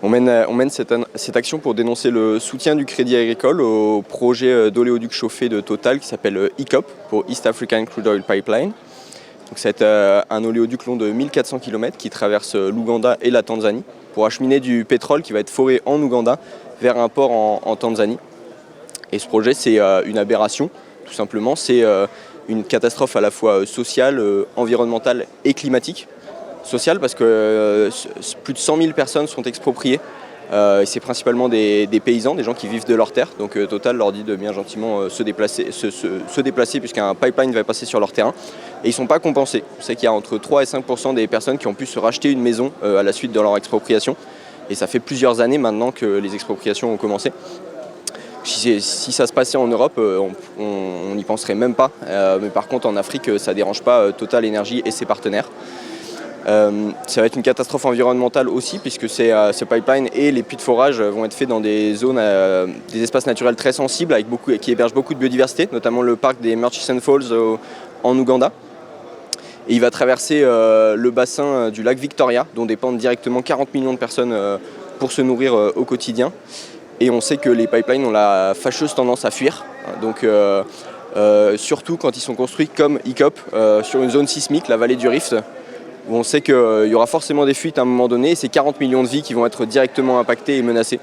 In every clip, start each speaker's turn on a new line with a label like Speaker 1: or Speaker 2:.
Speaker 1: On mène cette action pour dénoncer le soutien du Crédit Agricole au projet d'oléoduc chauffé de Total qui s'appelle EACOP, pour East African Crude Oil Pipeline. Donc c'est un oléoduc long de 1400 km qui traverse l'Ouganda et la Tanzanie pour acheminer du pétrole qui va être foré en Ouganda vers un port en Tanzanie. Et ce projet, c'est une aberration, tout simplement. C'est une catastrophe à la fois sociale, environnementale et climatique. Sociale parce que plus de 100 000 personnes sont expropriées. C'est principalement des paysans, des gens qui vivent de leurs terres. Donc Total leur dit de bien gentiment se déplacer puisqu'un pipeline va passer sur leur terrain. Et ils ne sont pas compensés. On sait qu'il y a entre 3 et 5% des personnes qui ont pu se racheter une maison à la suite de leur expropriation. Et ça fait plusieurs années maintenant que les expropriations ont commencé. Si ça se passait en Europe, on n'y penserait même pas. Mais par contre en Afrique, ça ne dérange pas Total Energy et ses partenaires. Ça va être une catastrophe environnementale aussi puisque ce pipeline et les puits de forage vont être faits dans des zones, des espaces naturels très sensibles qui hébergent beaucoup de biodiversité, notamment le parc des Murchison Falls en Ouganda. Et il va traverser le bassin du lac Victoria dont dépendent directement 40 millions de personnes pour se nourrir au quotidien. Et on sait que les pipelines ont la fâcheuse tendance à fuir. Donc surtout quand ils sont construits comme EACOP sur une zone sismique, la vallée du Rift, où on sait qu'il y aura forcément des fuites à un moment donné, et c'est 40 millions de vies qui vont être directement impactées et menacées.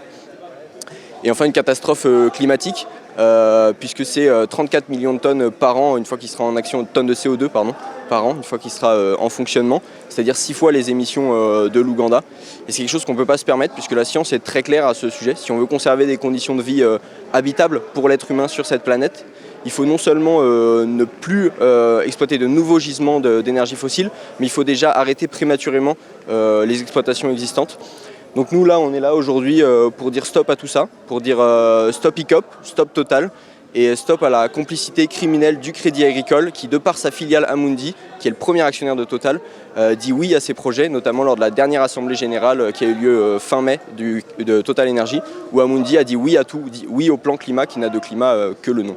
Speaker 1: Et enfin une catastrophe climatique, puisque c'est 34 millions de tonnes par an, une fois qu'il sera en action, tonnes de CO2 par an, une fois qu'il sera en fonctionnement, c'est-à-dire 6 fois les émissions de l'Ouganda. Et c'est quelque chose qu'on ne peut pas se permettre, puisque la science est très claire à ce sujet. Si on veut conserver des conditions de vie habitables pour l'être humain sur cette planète, il faut non seulement ne plus exploiter de nouveaux gisements d'énergie fossile, mais il faut déjà arrêter prématurément les exploitations existantes. Donc nous là, on est là aujourd'hui pour dire stop à tout ça, pour dire stop EACOP, stop Total, et stop à la complicité criminelle du Crédit Agricole qui, de par sa filiale Amundi, qui est le premier actionnaire de Total, dit oui à ces projets, notamment lors de la dernière assemblée générale qui a eu lieu fin mai de Total Energy, où Amundi a dit oui à tout, dit oui au plan climat qui n'a de climat que le nom.